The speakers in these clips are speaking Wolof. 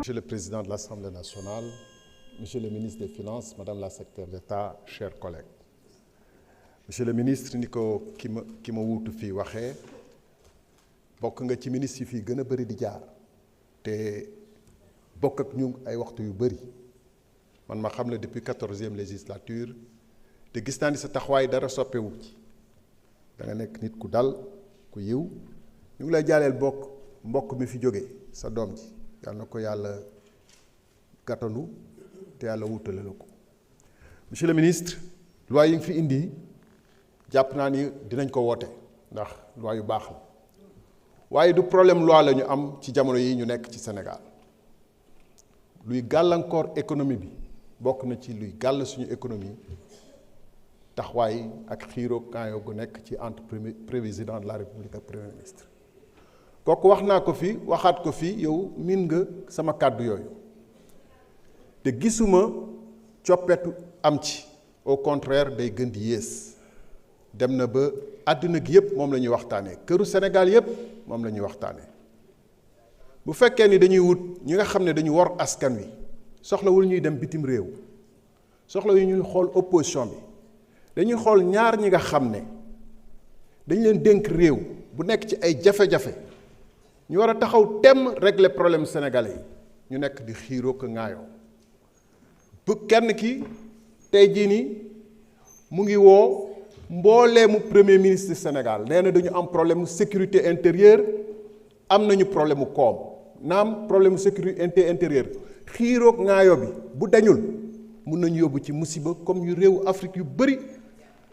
Monsieur le Président de l'Assemblée nationale, Monsieur le ministre des Finances, Madame la secrétaire d'État, chers collègues. Monsieur le ministre, ni ko ki ma wuutu fii waxee bokk nga ci ministre yi fii gën a bëri di jaar te bokk ak ñu ay waxtu yu bëri man ma xam la depuis 14e législature te gis naa ni sa taxawaay dara soppewu ci da nga nekk nit ku dal ku yiw ñu ngi lay jaaleel mbokk mi fi jóge sa doom ji yàlla na ko yàlla gàttandu te yàlla wutale la ko. Monsieur le ministre, loi yi nga fi indi jàpp naa ni dinañ ko woote ndax loi yu baax la waaye du problème loi la ñu am ci jamono yi ñu nekk ci Sénégal luy gàllankoor économie bi bokk na ci luy gàll suñu économie taxawaay ak xiiroo kaayoo gu nekk ci entre président de la République ak premier ministre kooku wax naa ko fi waxaat ko fi yow miin nga sama kàddu yooyu te gisuma coppetu am ci au contraire day gën di yées dem na ba àdduna gi yëpp moom la ñuy waxtaanee këru Sénégal yëpp moom la ñuy waxtaanee bu fekkee ni dañuy wut ñi nga xam ne dañu war askan wi soxlawul ñuy dem bitim réew soxla yu ñuy xool opposition bi dañuy xool ñaar ñi nga xam ne dañ leen dénk réew bu nekk ci ay jafe-jafe ñu war a taxaw temm régler problème sénégalais yi ñu nekk di xiiroo ko ŋaayoo bu kenn ki tey jii nii mu ngi woo mbooleemu premier ministre Sénégal nee na dañu am problème sécurité intérieure am nañu problème mu koom naam problème sécurité intérieure xiiroog ŋaayo bi bu dañul mun nañu yóbbu ci musiba comme yu réewu Afrique yu bëri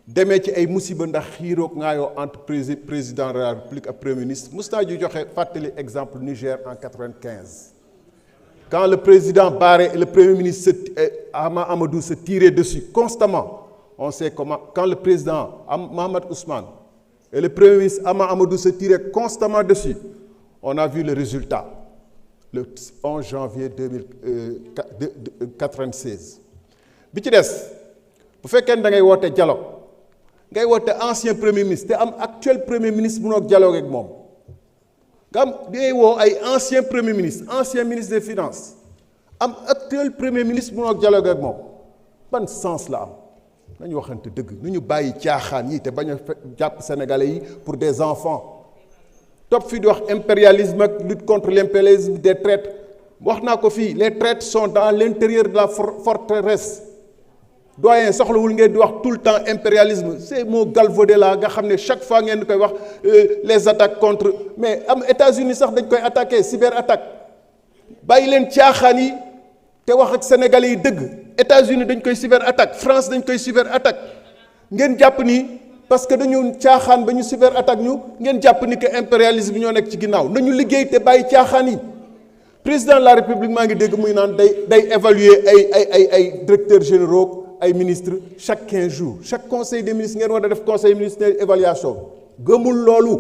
demee ci ay musiba ndax xiiroog ŋaayoo entre président de la République ak premier ministre Moustapha ju joxe fàttali exemple Niger en 95 quand le président Barré et le premier ministre Amadou se tiraient dessus constamment. On sait comment, quand le président Mohamed Ousmane et le premier ministre Amadou se tiraient constamment dessus, on a vu le résultat le 11 janvier 1996. bi ci des bu fekkee da ngay woote dialogue ngay woote ancien premier ministre te am actuel premier ministre bu noog dialogue ak moom nga am day woo ay ancien premier ministre ancien ministre des finances am actuel premier ministre bu noog dialogue ak moom ban sens la am. nañu waxante dëgg nu ñu bàyyi caaxaan yi te bañ a jàpp sénégalais yi pour des enfants topp fii di wax impérialisme ak lutte contre l'impérialisme des traites wax naa ko fii les traites sont dans l'intérieur de la forteresse doyen soxlawul ngeen di wax tout le temps impérialisme ces mots galvaudés là nga xam ne chaque fois ngeen di koy wax les attaques contre mais am États-Unis sax dañ koy attaquer cyber attaque bàyyi leen caaxaan yi te wax ak sénégalais yi dëgg États-Unis dañ koy cyber attaque France dañ koy cyber attaque ngeen jàpp ni parce que dañu caaxaan ba ñu cyber attaque ñu ngeen jàpp ni que impérialisme bi ñoo nekk ci ginnaaw nañu liggéey te bàyyi caaxaan yi président de la République maa ngi dégg muy naan day évaluer ay directeurs généraux ay ministres chaque 15 jours chaque conseil des ministres ngeen war a def conseil ministériel évaluation gëmul loolu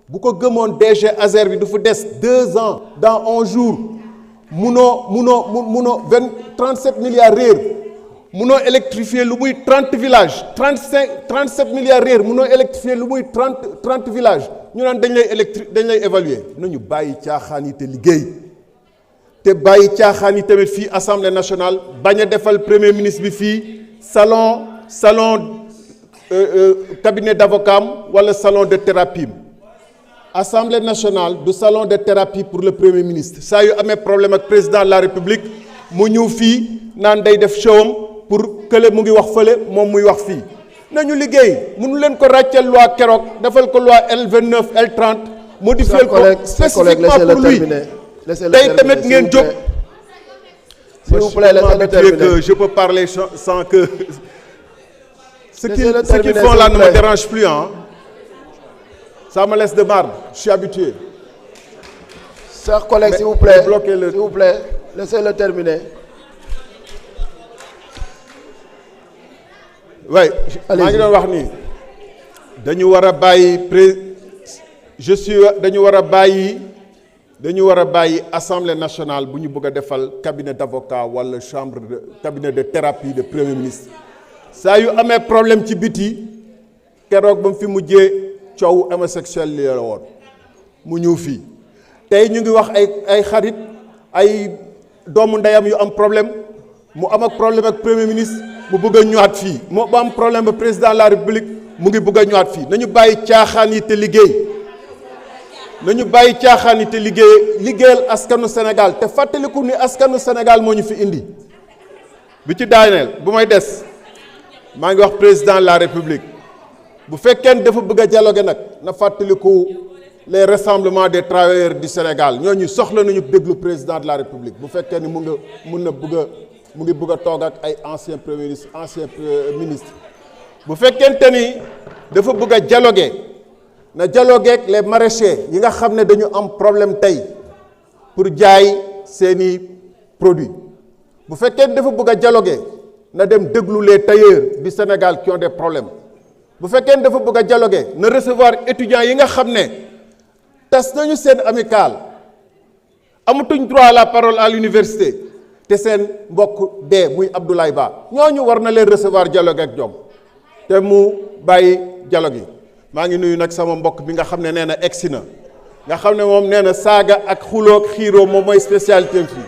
bu ko gëmoon DG Azer bi du fa des 2 ans dans 11 jours munoo 37 milliards réer munoo électrifier lu muy 30 villages 37 milliards réer munoo électrifier lu muy 30 villages ñu naan dañ lay évaluer nañu bàyyi caaxaan yi te liggéey te bàyyi caaxaan yi tamit fii assemblée nationale bañ a defal premier ministre bi fii salon cabinet d'avocat wala salon de thérapie. Assemblée nationale du salon de thérapie pour le premier ministre saa yu amee problème ak président de la République mu ñëw fii naan day def showam pour kële mu ngi wax fële moom muy wax fii nañu liggéey mënu leen ko ràcceel loi keroog defal ko loi L29 L30 modifier ko spécifiquement pour lui tey tamit ngeen jóg. S'il vous plaît, laissez-le terminer. Que je peux parler sans que ce qu'ils font là ne me dérange plus hein. Ça me laisse de marbre, je suis habitué. Chers collègues, s'il vous plaît, laissez-le terminer. Oui, maa ngi doon wax ni dañu war a bàyyi dañu war a bàyyi assemblée nationale bu ñu bëgg a defal cabinet d'avocat wala cabinet de thérapie de premier ministre saa yu amee problème ci biti keroog ba mu fi mujjee coow homosexuel li la woon mu ñëw fii tey ñu ngi wax ay xarit ay doomu ndeyam yu am problème mu am ak problème ak premier ministre mu bëgg a ñëwaat fii mu am problème ba président de la république mu ngi bëgg a ñëwaat fii nañu bàyyi caaxaan yi te liggéey nañu bàyyi caaxaan yi te liggéeyal askanu Sénégal te fàttaliku ni askanu Sénégal moo ñu fi indi bi ci daaneel bu may des maa ngi wax président de la république bu fekkee dafa bëgg a dialogue nag na fàttaliku les rassemblements des travailleurs du Sénégal ñooñu soxla nañu déglu président de la république bu fekkee ni mu ngi bëgg a toog ak ay ancien premier ministre ancien ministre bu fekkente ni dafa bëgg a dialoguer na dialoguer ak les maraîchers yi nga xam ne dañu am problème tey pour jaay seeni produits bu fekkee dafa bëgg a dialoguer na dem déglu les tailleurs du Sénégal qui ont des problèmes bu fekkee dafa bëgg a dialoguer na recevoir étudiants yi nga xam ne tas nañu seen amicale amatuñ droit à la parole à l'université te seen mbokk dee muy Abdoulaye Ba ñooñu war na leen recevoir dialogue ak ñoom te mu bàyyi dialogue yi maa ngi nuyu nag sama mbokk bi nga xam ne nee na egsi na nga xam ne moom nee na saaga ak xuloo ak xiiroo moom mooy spécialité fii.